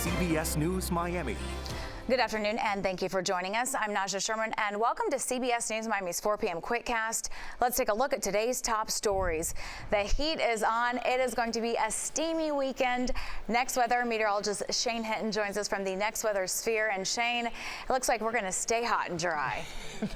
CBS News Miami. Good afternoon, and thank you for joining us. I'm Najahe Sherman, and welcome to CBS News Miami's 4 p.m. Quickcast. Let's take a look at today's top stories. The heat is on. It is going to be a steamy weekend. Next Weather meteorologist Shane Hinton joins us from the Next Weather Sphere. And Shane, it looks like we're going to stay hot and dry.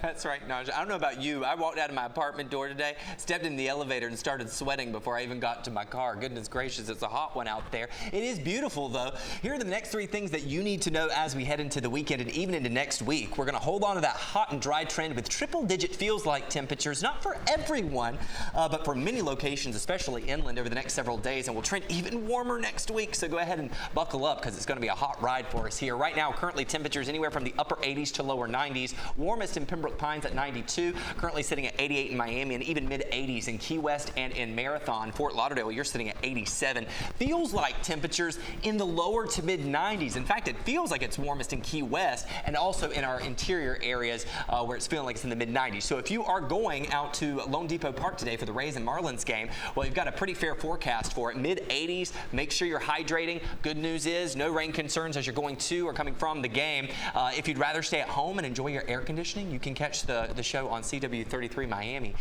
That's right, Najahe. I don't know about you. I walked out of my apartment door today, stepped in the elevator, and started sweating before I even got to my car. Goodness gracious, it's a hot one out there. It is beautiful, though. Here are the next 3 things that you need to know as we head into the weekend and even into next week. We're going to hold on to that hot and dry trend with triple-digit feels-like temperatures, not for everyone, but for many locations, especially inland, over the next several days, and we'll trend even warmer next week. So go ahead and buckle up because it's going to be a hot ride for us here. Right now, currently temperatures anywhere from the upper 80s to lower 90s. Warmest in Pembroke Pines at 92, currently sitting at 88 in Miami, and even mid-80s in Key West and in Marathon. Fort Lauderdale, you're sitting at 87. Feels like temperatures in the lower to mid-90s. In fact, it feels like it's warmest in Key West and also in our interior areas where it's feeling like it's in the mid-90s. So if you are going out to Lone Depot Park today for the Rays and Marlins game, well, you've got a pretty fair forecast for it. Mid-80s, make sure you're hydrating. Good news is no rain concerns as you're going to or coming from the game. If you'd rather stay at home and enjoy your air conditioning, you can catch the show on CW33 Miami.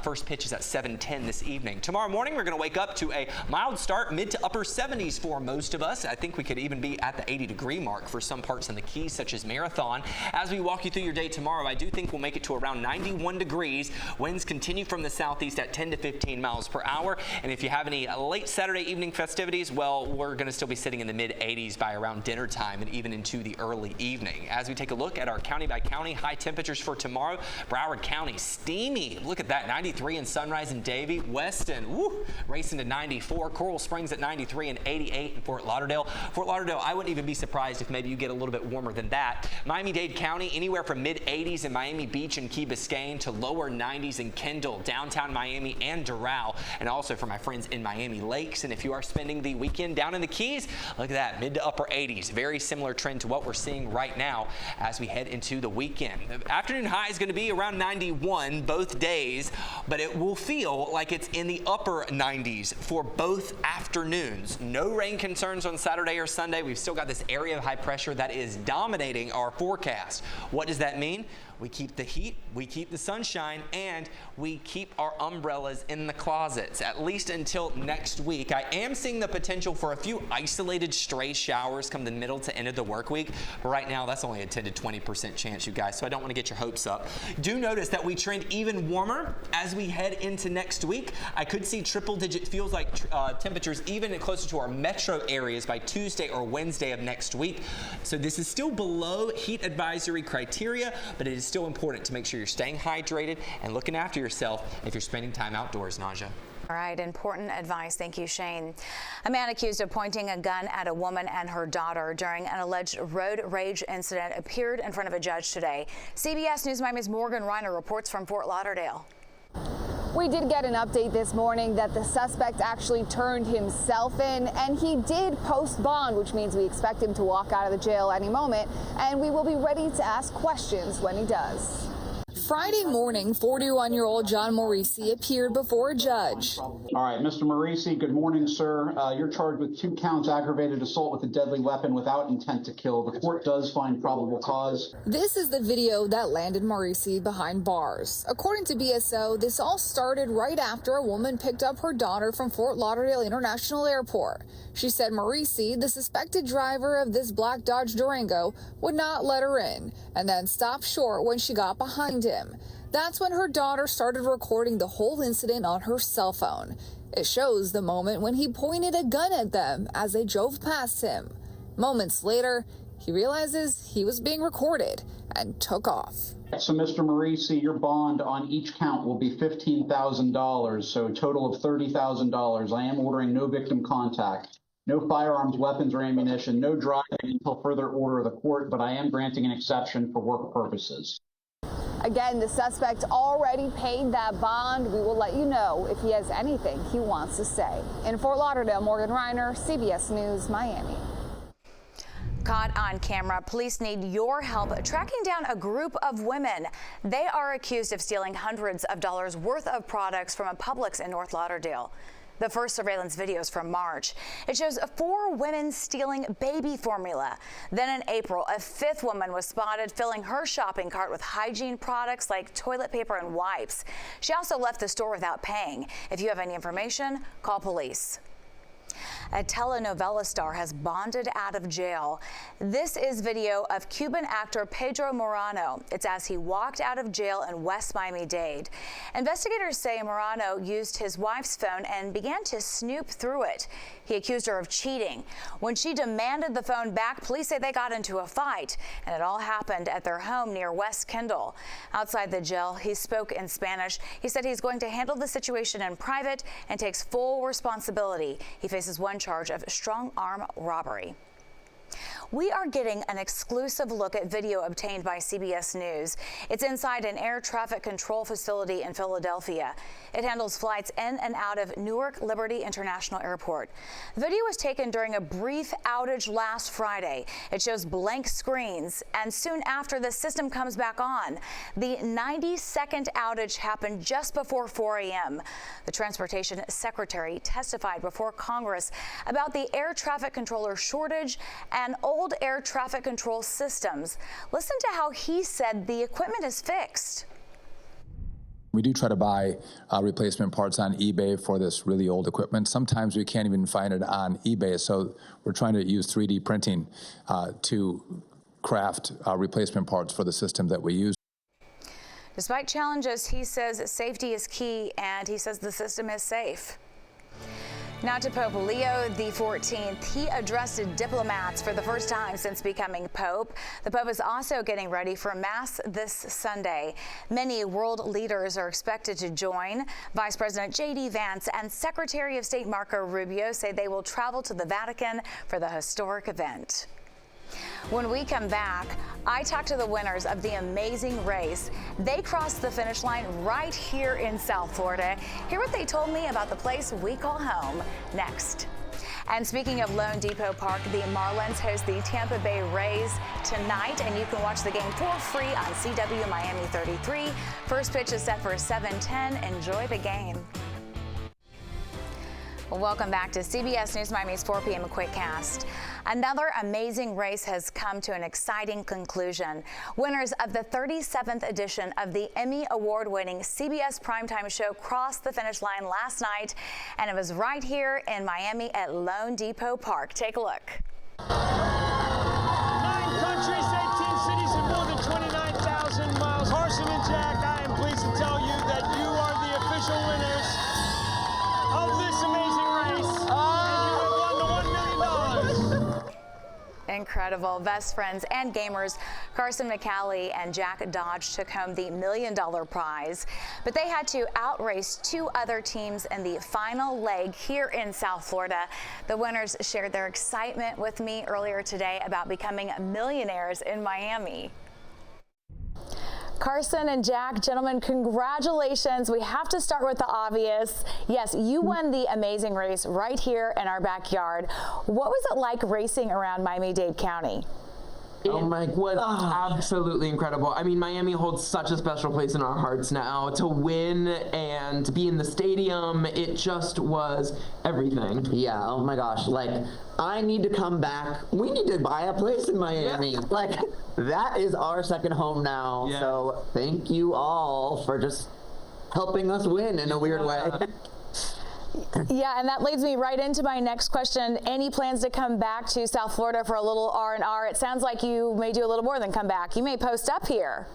First pitch is at 7:10 this evening. Tomorrow morning, we're going to wake up to a mild start, mid to upper 70s for most of us. I think we could even be at the 80-degree mark for some parts in the Keys, such as Marathon. As we walk you through your day tomorrow, I do think we'll make it to around 91 degrees. Winds continue from the southeast at 10 to 15 miles per hour. And if you have any late Saturday evening festivities, well, we're going to still be sitting in the mid-80s by around dinner time and even into the early evening. As we take a look at our county by county high temperatures for tomorrow, Broward County, steamy. Look at that, 93 in Sunrise and Davie. Weston, woo, racing to 94. Coral Springs at 93 and 88 in Fort Lauderdale. Fort Lauderdale, I wouldn't even be surprised if maybe you get a little bit warmer than that. Miami-Dade County, anywhere from mid-80s in Miami Beach and Key Biscayne to lower 90s in Kendall, downtown Miami, and Doral, and also for my friends in Miami Lakes. And if you are spending the weekend down in the Keys, look at that, mid to upper 80s. Very similar trend to what we're seeing right now as we head into the weekend. The afternoon high is going to be around 91 both days, but it will feel like it's in the upper 90s for both afternoons. No rain concerns on Saturday or Sunday. We've still got this area of high pressure that is dominating our forecast. What does that mean? We keep the heat, we keep the sunshine, and we keep our umbrellas in the closets, at least until next week. I am seeing the potential for a few isolated stray showers come the middle to end of the work week, but right now that's only a 10 to 20% chance, you guys, so I don't want to get your hopes up. Do notice that we trend even warmer as we head into next week. I could see triple-digit feels like temperatures even closer to our metro areas by Tuesday or Wednesday of next week. So this is still below heat advisory criteria, but it is still important to make sure you're staying hydrated and looking after yourself if you're spending time outdoors, Najahe. All right, important advice. Thank you, Shane. A man accused of pointing a gun at a woman and her daughter during an alleged road rage incident appeared in front of a judge today. CBS News Miami's Morgan Reiner reports from Fort Lauderdale. We did get an update this morning that the suspect actually turned himself in, and he did post bond, which means we expect him to walk out of the jail any moment, and we will be ready to ask questions when he does. Friday morning, 41-year-old John Morisi appeared before a judge. All right, Mr. Morisi, good morning, sir. You're charged with 2 counts aggravated assault with a deadly weapon without intent to kill. The court does find probable cause. This is the video that landed Morisi behind bars. According to BSO, this all started right after a woman picked up her daughter from Fort Lauderdale International Airport. She said Morisi, the suspected driver of this black Dodge Durango, would not let her in and then stopped short when she got behind him. That's when her daughter started recording the whole incident on her cell phone. It shows the moment when he pointed a gun at them as they drove past him. Moments later, he realizes he was being recorded and took off. So, Mr. Morisi, your bond on each count will be $15,000, so a total of $30,000. I am ordering no victim contact, no firearms, weapons, or ammunition, no driving until further order of the court, but I am granting an exception for work purposes. Again, the suspect already paid that bond. We will let you know if he has anything he wants to say. In Fort Lauderdale, Morgan Reiner, CBS News, Miami. Caught on camera, police need your help tracking down a group of women. They are accused of stealing hundreds of dollars worth of products from a Publix in North Lauderdale. The first surveillance video is from March. It shows 4 women stealing baby formula. Then in April, a 5th woman was spotted filling her shopping cart with hygiene products like toilet paper and wipes. She also left the store without paying. If you have any information, call police. A telenovela star has bonded out of jail. This is video of Cuban actor Pedro Morano. It's as he walked out of jail in West Miami-Dade. Investigators say Morano used his wife's phone and began to snoop through it. He accused her of cheating. When she demanded the phone back, police say they got into a fight, and it all happened at their home near West Kendall. Outside the jail, he spoke in Spanish. He said he's going to handle the situation in private and takes full responsibility. He faces one charge of strong-arm robbery. We are getting an exclusive look at video obtained by CBS News. It's inside an air traffic control facility in Philadelphia. It handles flights in and out of Newark Liberty International Airport. The video was taken during a brief outage last Friday. It shows blank screens, and soon after the system comes back on. The 90-second outage happened just before 4 a.m. The Transportation Secretary testified before Congress about the air traffic controller shortage and old air traffic control systems. Listen to how he said the equipment is fixed. We do try to buy replacement parts on eBay for this really old equipment. Sometimes we can't even find it on eBay, so we're trying to use 3D printing to craft replacement parts for the system that we use. Despite challenges, he says safety is key, and he says the system is safe. Now to Pope Leo XIV. He addressed diplomats for the first time since becoming Pope. The Pope is also getting ready for Mass this Sunday. Many world leaders are expected to join. Vice President J.D. Vance and Secretary of State Marco Rubio say they will travel to the Vatican for the historic event. When we come back, I talked to the winners of the amazing race. They crossed the finish line right here in South Florida. Hear what they told me about the place we call home next. And speaking of Lone Depot Park, the Marlins host the Tampa Bay Rays tonight, and you can watch the game for free on CW Miami 33. First pitch is set for 7:10. Enjoy the game. Well, welcome back to CBS News Miami's 4 p.m. Quickcast. Another amazing race has come to an exciting conclusion. Winners of the 37th edition of the Emmy Award-winning CBS primetime show crossed the finish line last night, and it was right here in Miami at Lone Depot Park. Take a look. 9 countries, 18 cities, and more than 29,000 miles. Carson and Jack, I am pleased to tell you that you are the official winners of this amazing race, and you have won the $1 million. Incredible. Best friends and gamers Carson McCallie and Jack Dodge took home the $1 million prize, but they had to outrace 2 other teams in the final leg here in South Florida. The winners shared their excitement with me earlier today about becoming millionaires in Miami. Carson and Jack, gentlemen, congratulations. We have to start with the obvious. Yes, you won the amazing race right here in our backyard. What was it like racing around Miami-Dade County? Oh my, what absolutely incredible. I mean, Miami holds such a special place in our hearts now. To win and to be in the stadium, it just was everything. Yeah, oh my gosh, like, I need to come back. We need to buy a place in Miami. Yeah. Like, that is our second home now. Yeah. So thank you all for just helping us win in a weird way. Yeah, and that leads me right into my next question. Any plans to come back to South Florida for a little R&R? It sounds like you may do a little more than come back. You may post up here.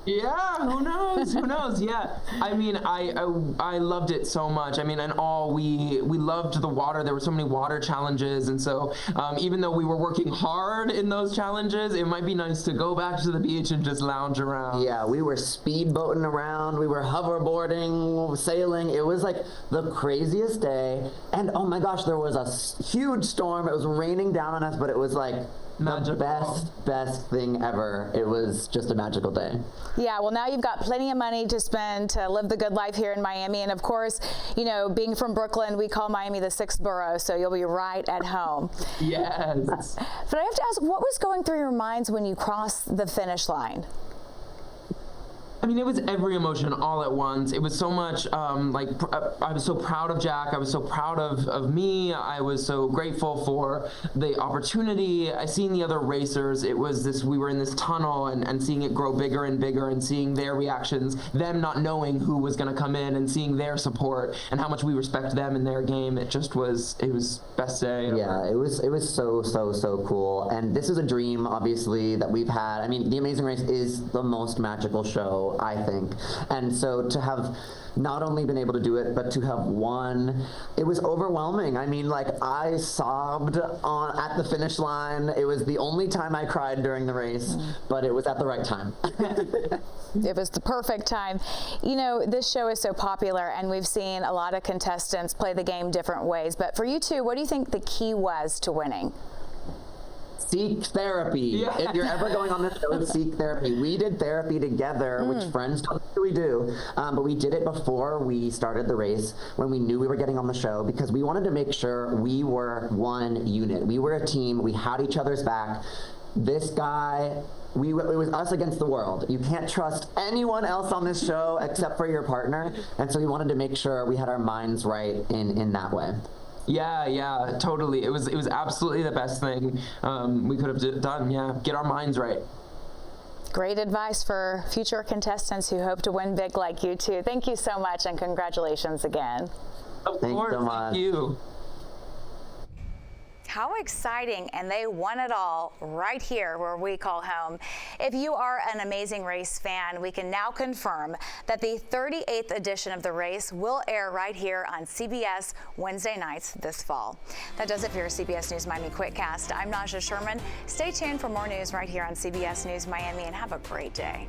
Yeah, who knows? Who knows? Yeah, I mean, I loved it so much. I mean, and we loved the water. There were so many water challenges, and so even though we were working hard in those challenges, it might be nice to go back to the beach and just lounge around. Yeah, we were speedboating around. We were hoverboarding, sailing. It was like the craziest day. And oh my gosh, there was a huge storm. It was raining down on us, but it was like magical. The best thing ever. It was just a magical day. Yeah, well, now you've got plenty of money to spend to live the good life here in Miami. And of course, you know, being from Brooklyn, we call Miami the 6th borough, so you'll be right at home. Yes. But I have to ask, what was going through your minds when you crossed the finish line? mean, it was every emotion all at once. It was so much, I was so proud of Jack. I was so proud of me. I was so grateful for the opportunity. I seen the other racers. It was we were in this tunnel and seeing it grow bigger and bigger and seeing their reactions, them not knowing who was going to come in and seeing their support and how much we respect them in their game. It was best day ever. Yeah, it was so cool. And this is a dream, obviously, that we've had. I mean, The Amazing Race is the most magical show, I think. And so to have not only been able to do it, but to have won, it was overwhelming. I mean, like, I sobbed at the finish line. It was the only time I cried during the race, but it was at the right time. It was the perfect time. You know, this show is so popular, and we've seen a lot of contestants play the game different ways. But for you two, what do you think the key was to winning? Seek therapy. Yeah. If you're ever going on this show, seek therapy. We did therapy together, which friends don't really do, but we did it before we started the race, when we knew we were getting on the show, because we wanted to make sure we were one unit. We were a team. We had each other's back. This guy, it was us against the world. You can't trust anyone else on this show except for your partner, and so we wanted to make sure we had our minds right in that way. Yeah, totally. It was absolutely the best thing we could have done. Yeah, get our minds right. Great advice for future contestants who hope to win big like you two. Thank you so much, and congratulations again. Of course, so much. Thank you. How exciting, and they won it all right here where we call home. If you are an Amazing Race fan, we can now confirm that the 38th edition of the race will air right here on CBS Wednesday nights this fall. That does it for your CBS News Miami Quickcast. I'm Najahe Sherman. Stay tuned for more news right here on CBS News Miami, and have a great day.